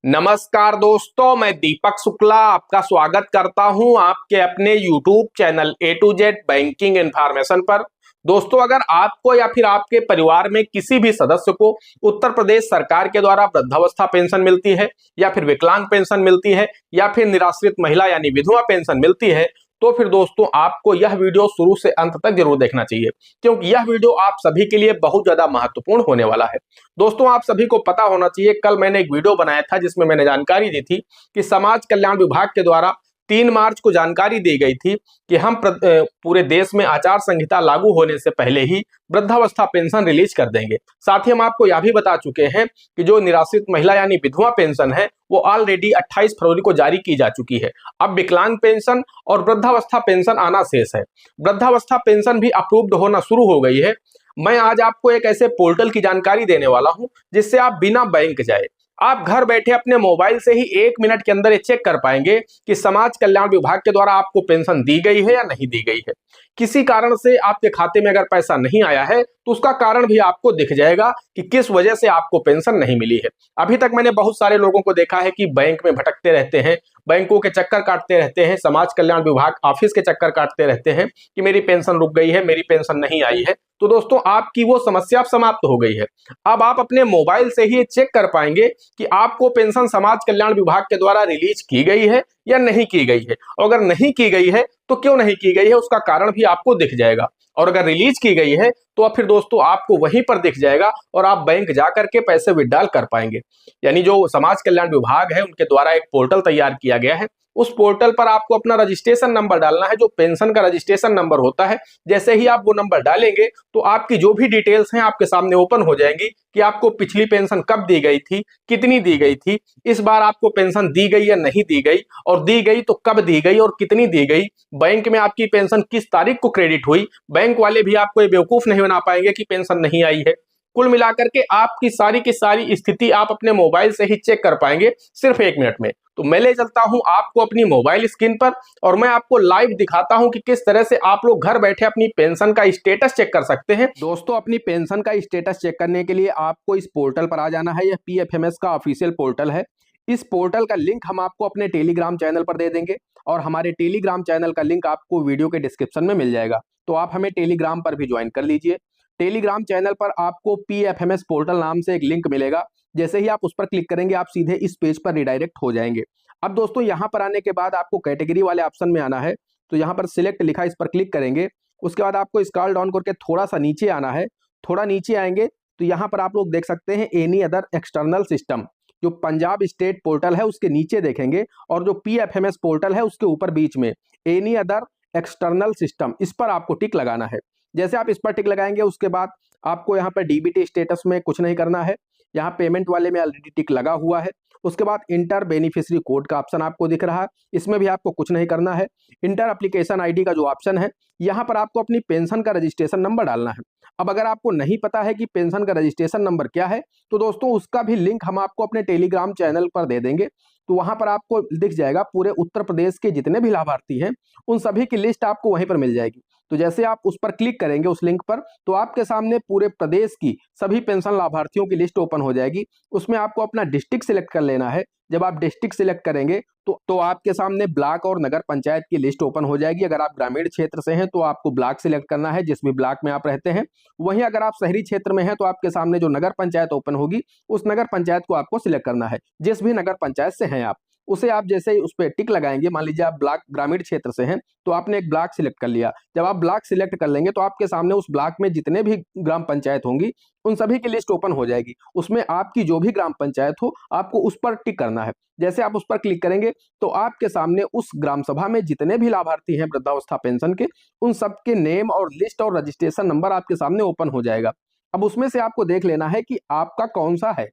नमस्कार दोस्तों, मैं दीपक शुक्ला आपका स्वागत करता हूं आपके अपने YouTube channel A to Z banking information पर। दोस्तों, अगर आपको या फिर आपके परिवार में किसी भी सदस्य को उत्तर प्रदेश सरकार के द्वारा वृद्धावस्था पेंशन मिलती है या फिर विकलांग पेंशन मिलती है या फिर निराश्रित महिला यानी विधवा पेंशन मिलती है, तो फिर दोस्तों आपको यह वीडियो शुरू से अंत तक जरूर देखना चाहिए, क्योंकि यह वीडियो आप सभी के लिए बहुत ज्यादा महत्वपूर्ण होने वाला है। दोस्तों, आप सभी को पता होना चाहिए, कल मैंने एक वीडियो बनाया था जिसमें मैंने जानकारी दी थी कि समाज कल्याण विभाग के द्वारा 3 मार्च को जानकारी दी गई थी कि हम पूरे देश में आचार संहिता लागू होने से पहले ही वृद्धावस्था पेंशन रिलीज कर देंगे। साथ ही हम आपको यह भी बता चुके हैं कि जो निराश्रित महिला यानी विधवा पेंशन है वो ऑलरेडी 28 फरवरी को जारी की जा चुकी है। अब विकलांग पेंशन और वृद्धावस्था पेंशन आना शेष है। वृद्धावस्था पेंशन भी अप्रूव्ड होना शुरू हो गई है। मैं आज आपको एक ऐसे पोर्टल की जानकारी देने वाला हूं जिससे आप बिना बैंक जाए आप घर बैठे अपने मोबाइल से ही 1 मिनट के अंदर ये चेक कर पाएंगे कि समाज कल्याण विभाग के द्वारा आपको पेंशन दी गई है या नहीं दी गई है। किसी कारण से आपके खाते में अगर पैसा नहीं आया है तो उसका कारण भी आपको दिख जाएगा कि किस वजह से आपको पेंशन नहीं मिली है। अभी तक मैंने बहुत सारे लोगों को देखा है कि बैंक में भटकते रहते हैं, बैंकों के चक्कर काटते रहते हैं, समाज कल्याण विभाग ऑफिस के चक्कर काटते रहते हैं कि मेरी पेंशन रुक गई है, मेरी पेंशन नहीं आई है। तो दोस्तों, आपकी वो समस्या अब समाप्त हो गई है। अब आप अपने मोबाइल से ही चेक कर पाएंगे कि आपको पेंशन समाज कल्याण विभाग के द्वारा रिलीज की गई है या नहीं की गई है। अगर नहीं की गई है तो क्यों नहीं की गई है उसका कारण भी आपको दिख जाएगा, और अगर रिलीज की गई है तो अब फिर दोस्तों आपको वहीं पर दिख जाएगा और आप बैंक जाकर के पैसे विड्रॉल कर पाएंगे। यानी जो समाज कल्याण विभाग है उनके द्वारा एक पोर्टल तैयार किया गया है, उस पोर्टल पर आपको अपना रजिस्ट्रेशन नंबर डालना है, जो पेंशन का रजिस्ट्रेशन नंबर होता है। जैसे ही आप वो नंबर डालेंगे तो आपकी जो भी डिटेल्स हैं आपके सामने ओपन हो जाएंगी कि आपको पिछली पेंशन कब दी गई थी, कितनी दी गई थी, इस बार आपको पेंशन दी गई या नहीं दी गई, और दी गई तो कब दी गई और कितनी दी गई, बैंक में आपकी पेंशन किस तारीख को क्रेडिट हुई। बैंक वाले भी आपको ये बेवकूफ नहीं बना पाएंगे कि पेंशन नहीं आई है। कुल मिलाकर के आपकी सारी की सारी स्थिति आप अपने मोबाइल से ही चेक कर पाएंगे सिर्फ 1 मिनट में। तो मैं ले चलता हूं आपको अपनी मोबाइल स्क्रीन पर और मैं आपको लाइव दिखाता हूं कि किस तरह से आप लोग घर बैठे अपनी पेंशन का स्टेटस चेक कर सकते हैं। दोस्तों, अपनी पेंशन का स्टेटस चेक करने के लिए आपको इस पोर्टल पर आ जाना है। यह पीएफएमएस का ऑफिशियल पोर्टल है। इस पोर्टल का लिंक हम आपको अपने टेलीग्राम चैनल पर दे देंगे और हमारे टेलीग्राम चैनल का लिंक आपको वीडियो के डिस्क्रिप्शन में मिल जाएगा, तो आप हमें टेलीग्राम पर भी ज्वाइन कर लीजिए। टेलीग्राम चैनल पर आपको पीएफएमएस पोर्टल नाम से एक लिंक मिलेगा। जैसे ही आप उस पर क्लिक करेंगे आप सीधे इस पेज पर रिडायरेक्ट हो जाएंगे। अब दोस्तों, यहाँ पर आने के बाद आपको कैटेगरी वाले ऑप्शन में आना है, तो यहाँ पर सिलेक्ट लिखा, इस पर क्लिक करेंगे। उसके बाद आपको स्क्रॉल डाउन करके थोड़ा सा नीचे आना है। थोड़ा नीचे आएंगे तो यहाँ पर आप लोग देख सकते हैं एनी अदर एक्सटर्नल सिस्टम, जो पंजाब स्टेट पोर्टल है उसके नीचे देखेंगे, और जो पीएफएमएस पोर्टल है उसके ऊपर बीच में एनी अदर एक्सटर्नल सिस्टम, इस पर आपको टिक लगाना है। जैसे आप इस पर टिक लगाएंगे उसके बाद आपको यहाँ पर डीबीटी स्टेटस में कुछ नहीं करना है। यहाँ पेमेंट वाले में ऑलरेडी टिक लगा हुआ है। उसके बाद इंटर बेनिफिशियरी कोड का ऑप्शन आपको दिख रहा है, इसमें भी आपको कुछ नहीं करना है। इंटर एप्लीकेशन आईडी का जो ऑप्शन है, यहाँ पर आपको अपनी पेंशन का रजिस्ट्रेशन नंबर डालना है। अब अगर आपको नहीं पता है कि पेंशन का रजिस्ट्रेशन नंबर क्या है, तो दोस्तों उसका भी लिंक हम आपको अपने टेलीग्राम चैनल पर दे देंगे। तो वहां पर आपको दिख जाएगा पूरे उत्तर प्रदेश के जितने भी लाभार्थी हैं उन सभी की लिस्ट आपको वहीं पर मिल जाएगी। तो जैसे आप उस पर क्लिक करेंगे उस लिंक पर, तो आपके सामने पूरे प्रदेश की सभी पेंशन लाभार्थियों की लिस्ट ओपन हो जाएगी। उसमें आपको अपना डिस्ट्रिक्ट सिलेक्ट कर लेना है। जब आप डिस्ट्रिक्ट सिलेक्ट करेंगे तो आपके सामने ब्लॉक और नगर पंचायत की लिस्ट ओपन हो जाएगी। अगर आप ग्रामीण क्षेत्र से हैं तो आपको ब्लॉक सिलेक्ट करना है, जिस भी ब्लॉक में आप रहते हैं। वहीं अगर आप शहरी क्षेत्र में हैं तो आपके सामने जो नगर पंचायत ओपन होगी उस नगर पंचायत को आपको सिलेक्ट करना है। जिस भी नगर पंचायत से हैं आप, उसे आप जैसे ही उस पर टिक लगाएंगे, मान लीजिए आप ब्लॉक ग्रामीण क्षेत्र से हैं तो आपने एक ब्लॉक सिलेक्ट कर लिया। जब आप ब्लॉक सिलेक्ट कर लेंगे तो आपके सामने उस ब्लॉक में जितने भी ग्राम पंचायत होंगी उन सभी की लिस्ट ओपन हो जाएगी। उसमें आपकी जो भी ग्राम पंचायत हो आपको उस पर टिक करना है। जैसे आप उस पर क्लिक करेंगे तो आपके सामने उस ग्राम सभा में जितने भी लाभार्थी हैं वृद्धावस्था पेंशन के, उन सबके नेम और लिस्ट और रजिस्ट्रेशन नंबर आपके सामने ओपन हो जाएगा। अब उसमें से आपको देख लेना है कि आपका कौन सा है।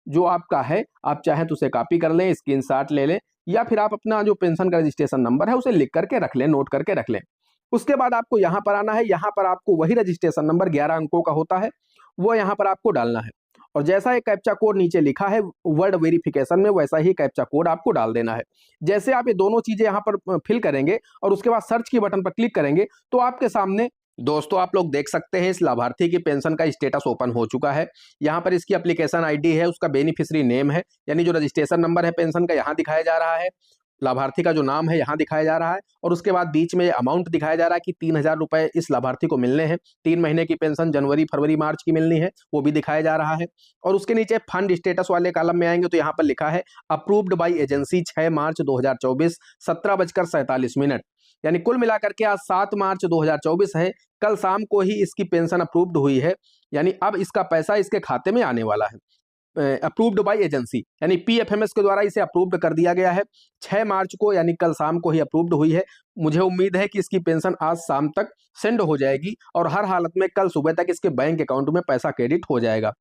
जो आपका है आप चाहें तो उसे कॉपी कर लें, स्क्रीनशॉट ले लें, या फिर आप अपना जो पेंशन का रजिस्ट्रेशन नंबर है उसे लिख करके रख लें, नोट करके रख लें। उसके बाद आपको यहाँ पर आना है। यहाँ पर आपको वही रजिस्ट्रेशन नंबर 11 अंकों का होता है, वो यहाँ पर आपको डालना है। और जैसा एक कैप्चा कोड नीचे लिखा है वर्ड वेरिफिकेशन में, वैसा ही कैप्चा कोड आपको डाल देना है। जैसे आप ये दोनों चीजें यहाँ पर फिल करेंगे और उसके बाद सर्च की बटन पर क्लिक करेंगे तो आपके सामने दोस्तों आप लोग देख सकते हैं इस लाभार्थी की पेंशन का स्टेटस ओपन हो चुका है। यहाँ पर इसकी एप्लीकेशन आईडी है, उसका बेनिफिशियरी नेम है, यानी जो रजिस्ट्रेशन नंबर है पेंशन का यहाँ दिखाया जा रहा है, लाभार्थी का जो नाम है यहाँ दिखाया जा रहा है, और उसके बाद बीच में अमाउंट दिखाया जा रहा है कि 3,000 रुपए इस लाभार्थी को मिलने हैं। 3 महीने की पेंशन जनवरी फरवरी मार्च की मिलनी है, वो भी दिखाया जा रहा है। और उसके नीचे फंड स्टेटस वाले कॉलम में आएंगे तो यहाँ पर लिखा है अप्रूव्ड बाई एजेंसी 6 मार्च 2024 17:47, यानी कुल मिलाकर के आज 7 मार्च 2024 है। कल शाम को ही इसकी पेंशन अप्रूव्ड हुई है, यानी अब इसका पैसा इसके खाते में आने वाला है। अप्रूव्ड बाय एजेंसी यानी पीएफएमएस के द्वारा इसे अप्रूव्ड कर दिया गया है 6 मार्च को, यानी कल शाम को ही अप्रूव्ड हुई है। मुझे उम्मीद है कि इसकी पेंशन आज शाम तक सेंड हो जाएगी और हर हालत में कल सुबह तक इसके बैंक अकाउंट में पैसा क्रेडिट हो जाएगा।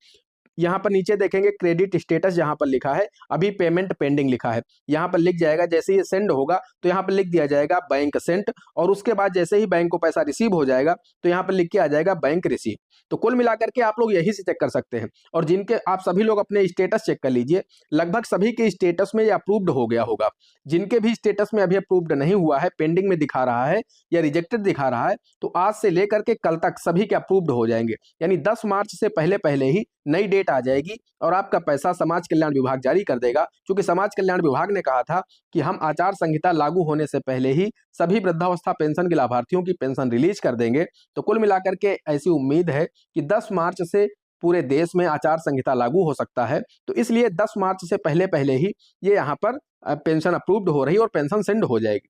यहाँ पर नीचे देखेंगे क्रेडिट स्टेटस, जहां पर लिखा है अभी पेमेंट पेंडिंग लिखा है, यहाँ पर लिख जाएगा जैसे ये सेंड होगा तो यहाँ पर लिख दिया जाएगा बैंक सेंट, और उसके बाद जैसे ही बैंक को पैसा रिसीव हो जाएगा तो यहाँ पर लिख के आ जाएगा बैंक रिसीव। तो कुल मिलाकर के आप लोग यही से चेक कर सकते हैं, और जिनके आप सभी लोग अपने स्टेटस चेक कर लीजिए, लगभग सभी के स्टेटस में ये अप्रूव्ड हो गया होगा। जिनके भी स्टेटस में अभी अप्रूव्ड नहीं हुआ है, पेंडिंग में दिखा रहा है या रिजेक्टेड दिखा रहा है, तो आज से लेकर के कल तक सभी के अप्रूव्ड हो जाएंगे, यानी 10 मार्च से पहले पहले ही नई डेट आ जाएगी और आपका पैसा समाज कल्याण विभाग जारी कर देगा। क्योंकि समाज कल्याण विभाग ने कहा था कि हम आचार संहिता लागू होने से पहले ही सभी वृद्धावस्था पेंशन के लाभार्थियों की पेंशन रिलीज कर देंगे। तो कुल मिलाकर के ऐसी उम्मीद है कि 10 मार्च से पूरे देश में आचार संहिता लागू हो सकता है, तो इसलिए 10 मार्च से पहले पहले ही ये यहाँ पर पेंशन अप्रूव्ड हो रही है और पेंशन सेंड हो जाएगी।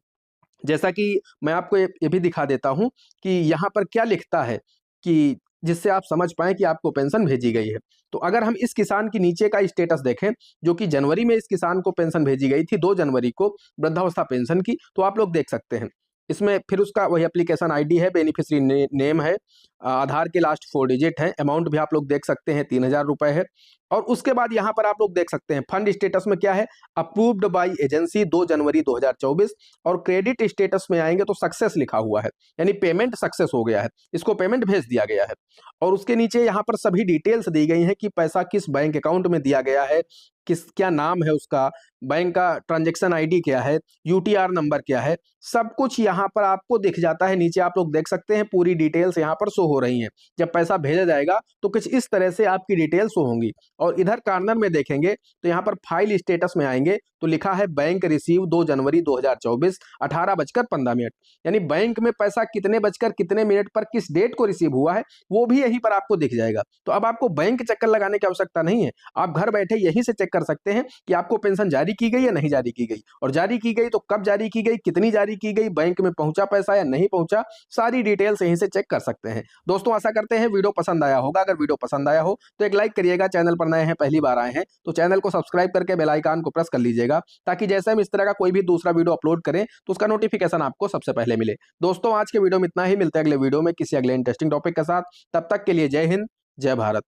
जैसा कि मैं आपको ये भी दिखा देता हूं कि यहाँ पर क्या लिखता है, कि जिससे आप समझ पाएं कि आपको पेंशन भेजी गई है। तो अगर हम इस किसान की नीचे का स्टेटस देखें, जो कि जनवरी में इस किसान को पेंशन भेजी गई थी 2 जनवरी को वृद्धावस्था पेंशन की, तो आप लोग देख सकते हैं इसमें फिर उसका वही एप्लीकेशन आईडी है, बेनिफिशियरी नेम है, आधार के लास्ट 4 डिजिट है, अमाउंट भी आप लोग देख सकते हैं 3,000 रुपए है। और उसके बाद यहाँ पर आप लोग देख सकते हैं फंड स्टेटस में क्या है, अप्रूव्ड बाय एजेंसी 2 जनवरी 2024, और क्रेडिट स्टेटस में आएंगे तो सक्सेस लिखा हुआ है, यानी पेमेंट सक्सेस हो गया है, इसको पेमेंट भेज दिया गया है। और उसके नीचे यहाँ पर सभी डिटेल्स दी गई हैं कि पैसा किस बैंक अकाउंट में दिया गया है, किस क्या नाम है उसका, बैंक का ट्रांजैक्शन आईडी क्या है, यूटीआर नंबर क्या है, सब कुछ यहाँ पर आपको दिख जाता है। नीचे आप लोग देख सकते हैं पूरी डिटेल्स यहाँ पर शो हो रही हैं। जब पैसा भेजा जाएगा तो कुछ इस तरह से आपकी डिटेल्स शो होंगी। और इधर कॉर्नर में देखेंगे तो यहाँ पर फाइल स्टेटस में आएंगे तो लिखा है बैंक रिसीव 2 जनवरी 2024 18:15, यानी बैंक में पैसा कितने बजकर कितने मिनट पर किस डेट को रिसीव हुआ है वो भी यहीं पर आपको दिख जाएगा। तो अब आपको बैंक चक्कर लगाने की आवश्यकता नहीं है, आप घर बैठे यहीं से चेक कर सकते हैं कि आपको पेंशन जारी की गई या नहीं जारी की गई, और जारी की गई तो कब जारी की गई, कितनी जारी की गई, बैंक में पहुंचा पैसा या नहीं पहुंचा, सारी डिटेल्स यहीं से चेक कर सकते हैं। दोस्तों आशा करते हैं वीडियो पसंद आया होगा। अगर वीडियो पसंद आया हो तो एक लाइक करिएगा, चैनल पर नए हैं पहली बार आए हैं तो चैनल को सब्सक्राइब करके बेल आइकन को प्रेस कर लीजिएगा, ताकि जैसे हम इस तरह का कोई भी दूसरा वीडियो अपलोड करें तो उसका नोटिफिकेशन आपको सबसे पहले मिले। दोस्तों आज के वीडियो में इतना ही, मिलते हैं अगले वीडियो में किसी अगले इंटरेस्टिंग टॉपिक के साथ। तब तक के लिए जय हिंद, जय भारत।